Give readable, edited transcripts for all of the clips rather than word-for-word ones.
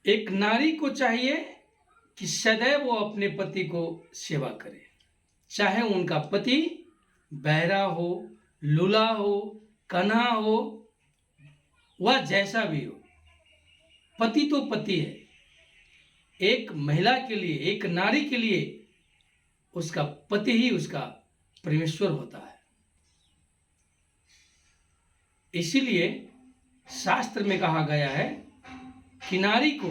एक नारी को चाहिए कि सदैव वो अपने पति को सेवा करे, चाहे उनका पति बहरा हो, लूला हो, कन्हा हो, वह जैसा भी हो। पति तो पति है। एक महिला के लिए, एक नारी के लिए उसका पति ही उसका परमेश्वर होता है। इसीलिए शास्त्र में कहा गया है कि नारी को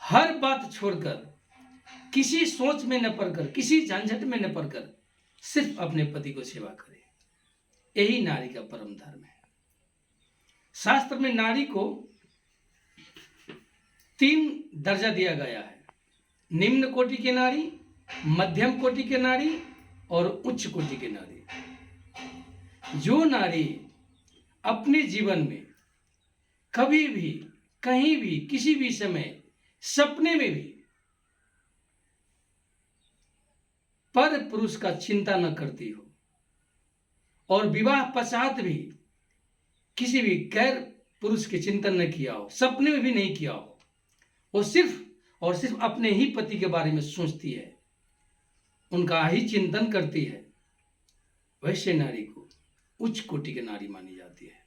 हर बात छोड़कर, किसी सोच में न पड़कर, किसी झंझट में न पड़कर सिर्फ अपने पति को सेवा करे। यही नारी का परम धर्म है। शास्त्र में नारी को 3 दर्जा दिया गया है: निम्न कोटि की नारी, मध्यम कोटि की नारी और उच्च कोटि की नारी। जो नारी अपने जीवन में कभी भी, कहीं भी, किसी भी समय, सपने में भी पर पुरुष का चिंता न करती हो और विवाह पश्चात भी किसी भी गैर पुरुष के चिंतन न किया हो, सपने में भी नहीं किया हो, वो सिर्फ और सिर्फ अपने ही पति के बारे में सोचती है, उनका ही चिंतन करती है, वैसे नारी को उच्च कोटि की नारी मानी जाती है।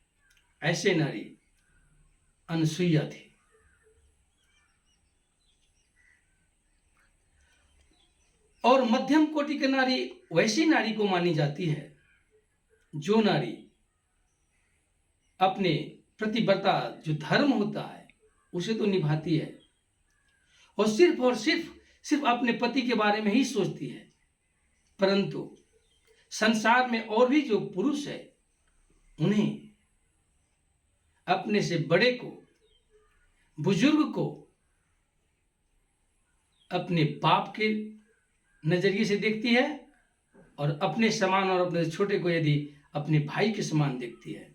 ऐसे नारी अनसुईया थी। और मध्यम कोटि की नारी वैसी नारी को मानी जाती है जो नारी अपने प्रतिबद्धता, जो धर्म होता है, उसे तो निभाती है और सिर्फ अपने पति के बारे में ही सोचती है, परंतु संसार में और भी जो पुरुष है उन्हें, अपने से बड़े को, बुजुर्ग को अपने बाप के नजरिए से देखती है और अपने समान और अपने छोटे को यदि अपने भाई के समान देखती है,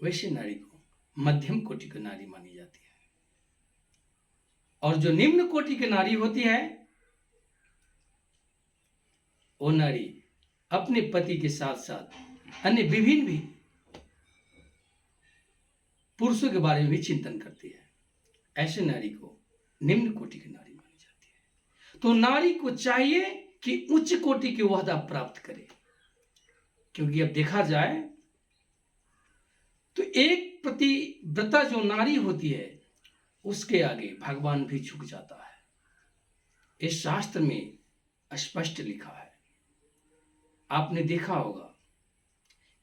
वैसे नारी को मध्यम कोटि की नारी मानी जाती है। और जो निम्न कोटि की नारी होती है, वो नारी अपने पति के साथ साथ अन्य विभिन्न भी पुरुषों के बारे में भी चिंतन करती है। ऐसे नारी को निम्न कोटि की नारी मानी जाती है। तो नारी को चाहिए कि उच्च कोटि की ओहदा प्राप्त करे, क्योंकि अब देखा जाए तो एक पतिव्रता जो नारी होती है उसके आगे भगवान भी झुक जाता है। इस शास्त्र में स्पष्ट लिखा है। आपने देखा होगा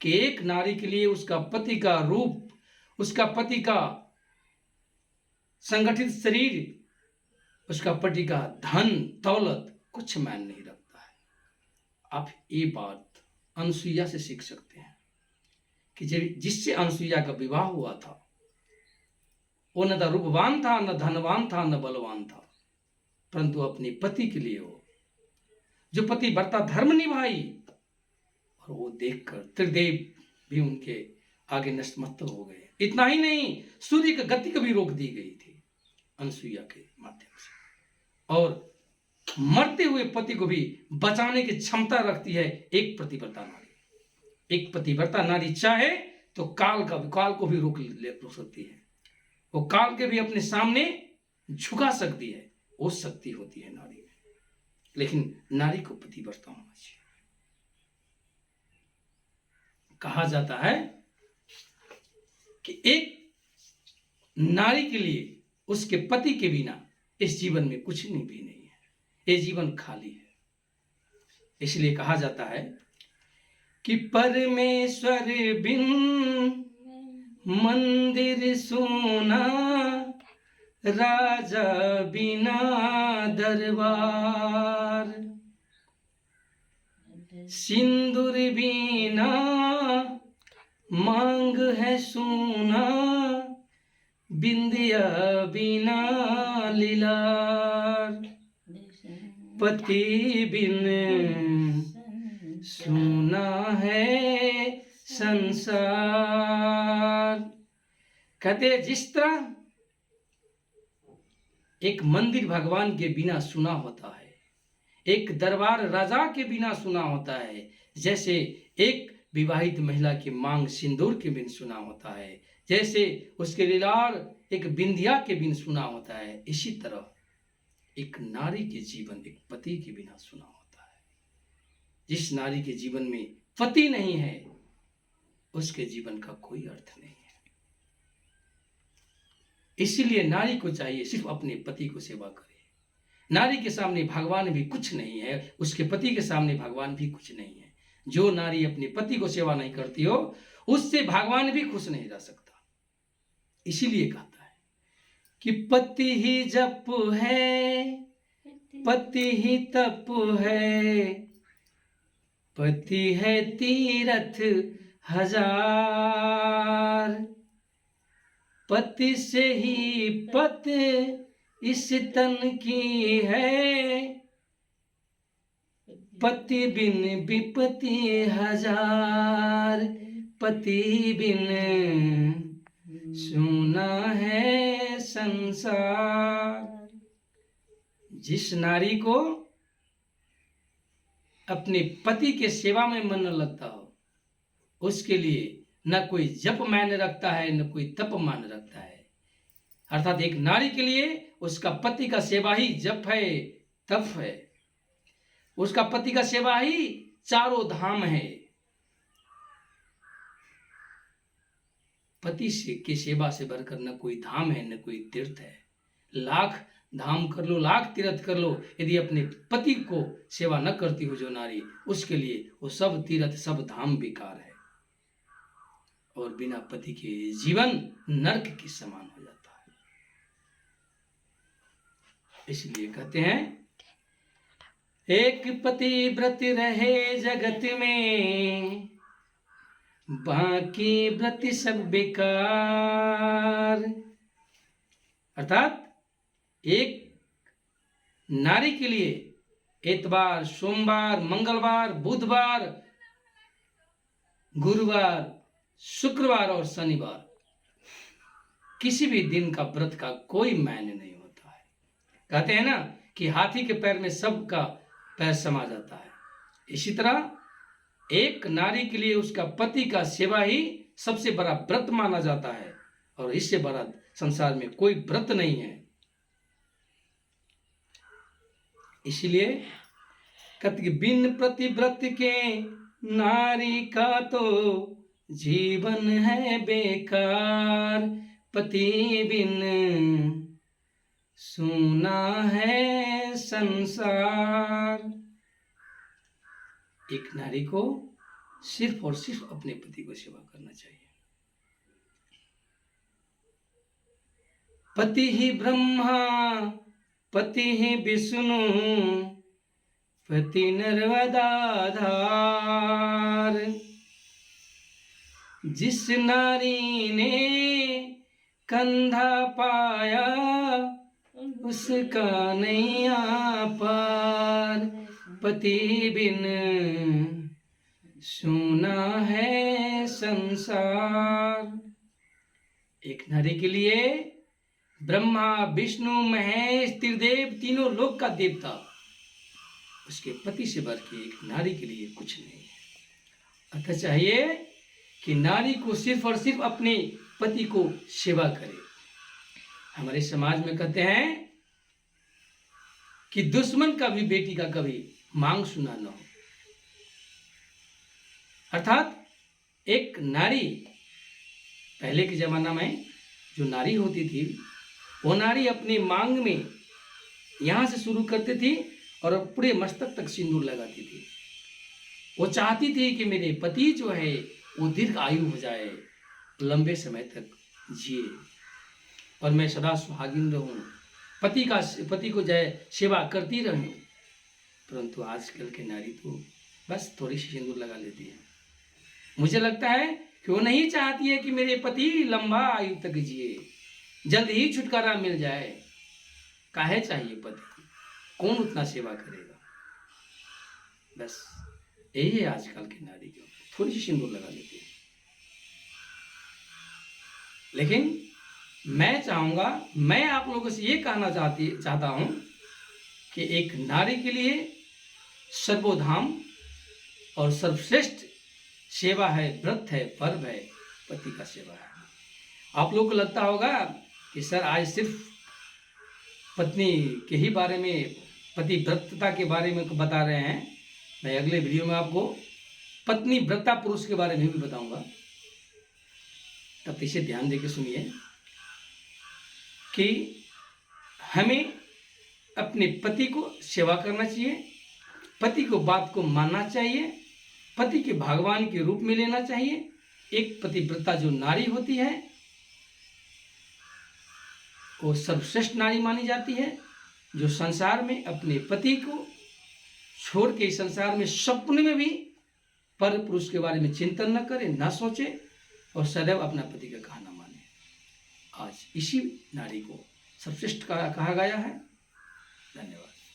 कि एक नारी के लिए उसका पति का रूप, उसका पति का संगठित शरीर, उसका पति का धन दौलत कुछ मायने नहीं रखता है। आप ये बात अनसुईया से सीख सकते हैं कि जिससे अनसुईया का विवाह हुआ था, वो न तो रूपवान था, न धनवान था, न बलवान था, परंतु अपने पति के लिए वो जो पतिव्रता धर्म निभाई, और वो देखकर त्रिदेव भी उनके आगे नतमस्तक हो गए। इतना ही नहीं, सूर्य की गति को भी रोक दी गई थी अनसुईया के माध्यम से। और मरते हुए पति को भी बचाने की क्षमता रखती है एक पतिव्रता नारी। एक पतिव्रता नारी चाहे तो काल को भी रोक सकती है, वो काल के भी अपने सामने झुका सकती है, वो शक्ति होती है नारी में। लेकिन नारी को पतिव्रता होना चाहिए। कहा जाता है कि एक नारी के लिए उसके पति के बिना इस जीवन में कुछ भी नहीं है, ये जीवन खाली है। इसलिए कहा जाता है कि परमेश्वर बिन मंदिर सोना, राजा बिना दरबार, सिंदूर बिना मांग है सोना, बिंदिया बिना लीलार, पति बिन सोना है संसार। कहते जिस तरह एक मंदिर भगवान के बिना सुना होता है, एक दरबार राजा के बिना सुना होता है, जैसे एक विवाहित महिला की मांग सिंदूर के बिन सुना होता है, जैसे उसके लीलार एक बिंदिया के बिन सुना होता है, इसी तरह एक नारी के जीवन एक पति के बिना सुना होता है। जिस नारी के जीवन में पति नहीं है, उसके जीवन का कोई अर्थ नहीं है। इसीलिए नारी को चाहिए सिर्फ अपने पति को सेवा करे। नारी के सामने भगवान भी कुछ नहीं है, उसके पति के सामने भगवान भी कुछ नहीं है। जो नारी अपने पति को सेवा नहीं करती हो, उससे भगवान भी खुश नहीं रह सकता। इसीलिए कहता है कि पति ही जप है, पति ही तप है, पति है तीरथ हजार, पति से ही पत इस तन की है, पति बिन विपत्ति हजार, पति बिन सुना है संसार। जिस नारी को अपने पति के सेवा में मन न लगता हो, उसके लिए न कोई जप मायने रखता है, न कोई तप मायने रखता है। अर्थात एक नारी के लिए उसका पति का सेवा ही जप है, तप है। उसका पति का सेवा ही चारों धाम है। पति से की सेवा से बढ़कर न कोई धाम है, न कोई तीर्थ है। लाख धाम कर लो, लाख तीर्थ कर लो, यदि अपने पति को सेवा न करती हो जो नारी, उसके लिए वो सब तीर्थ सब धाम बेकार है। और बिना पति के जीवन नरक के समान हो जाता है। इसलिए कहते हैं, एक पति व्रत रहे जगत में, बाकी व्रत सब बेकार। अर्थात एक नारी के लिए इतवार, सोमवार, मंगलवार, बुधवार, गुरुवार, शुक्रवार और शनिवार किसी भी दिन का व्रत का कोई मायने नहीं होता है। कहते हैं ना कि हाथी के पैर में सबका पैर समा जाता है। इसी तरह एक नारी के लिए उसका पति का सेवा ही सबसे बड़ा व्रत माना जाता है, और इससे बड़ा संसार में कोई व्रत नहीं है। इसलिए कहते कि बिन प्रतिव्रत के नारी का तो जीवन है बेकार, पति बिन सुना है संसार। एक नारी को सिर्फ और सिर्फ अपने पति को सेवा करना चाहिए। पति ही ब्रह्मा, पति ही विष्णु, पति नर्मदाधार। जिस नारी ने कंधा पाया, उसका नहीं पार, पति बिन सुना है संसार। एक नारी के लिए ब्रह्मा, विष्णु, महेश, त्रिदेव तीनों लोक का देवता, उसके पति से बढ़ के एक नारी के लिए कुछ नहीं है। अतः चाहिए कि नारी को सिर्फ और सिर्फ अपने पति को सेवा करे। हमारे समाज में कहते हैं कि दुश्मन का भी बेटी का कभी मांग सुना न हो। अर्थात एक नारी, पहले के जमाना में जो नारी होती थी, वो नारी अपनी मांग में यहाँ से शुरू करती थी और पूरे मस्तक तक सिंदूर लगाती थी। वो चाहती थी कि मेरे पति जो है वो दीर्घ आयु हो जाए, लंबे समय तक जिए और मैं सदा सुहागिन रहूं, पति को जय सेवा करती रहूं। परंतु आजकल के नारी तो बस थोड़ी सी सिंदूर लगा लेती है। मुझे लगता है कि वो नहीं चाहती है कि मेरे पति लंबा आयु तक जिए, जल्द ही छुटकारा मिल जाए। काहे चाहिए पति, कौन उतना सेवा करेगा। बस यही है आजकल की नारी को, थोड़ी सी सिंदूर लगा लेती है। लेकिन मैं चाहूंगा, मैं आप लोगों से ये कहना चाहता हूं कि एक नारी के लिए सर्वोधाम और सर्वश्रेष्ठ सेवा है, व्रत है, पर्व है, पति का सेवा है। आप लोगों को लगता होगा कि सर आज सिर्फ पत्नी के ही बारे में, पतिव्रतता के बारे में बता रहे हैं। मैं अगले वीडियो में आपको पत्नी व्रता पुरुष के बारे में भी बताऊंगा, तब इसे ध्यान देकर सुनिए कि हमें अपने पति को सेवा करना चाहिए, पति को बात को मानना चाहिए, पति के भगवान के रूप में लेना चाहिए। एक पतिव्रता जो नारी होती है वो सर्वश्रेष्ठ नारी मानी जाती है, जो संसार में अपने पति को छोड़ के इस संसार में सपने में भी पर पुरुष के बारे में चिंतन न करे, न सोचे और सदैव अपना पति का कहना माने। आज इसी नारी को सर्वश्रेष्ठ कहा गया है। धन्यवाद।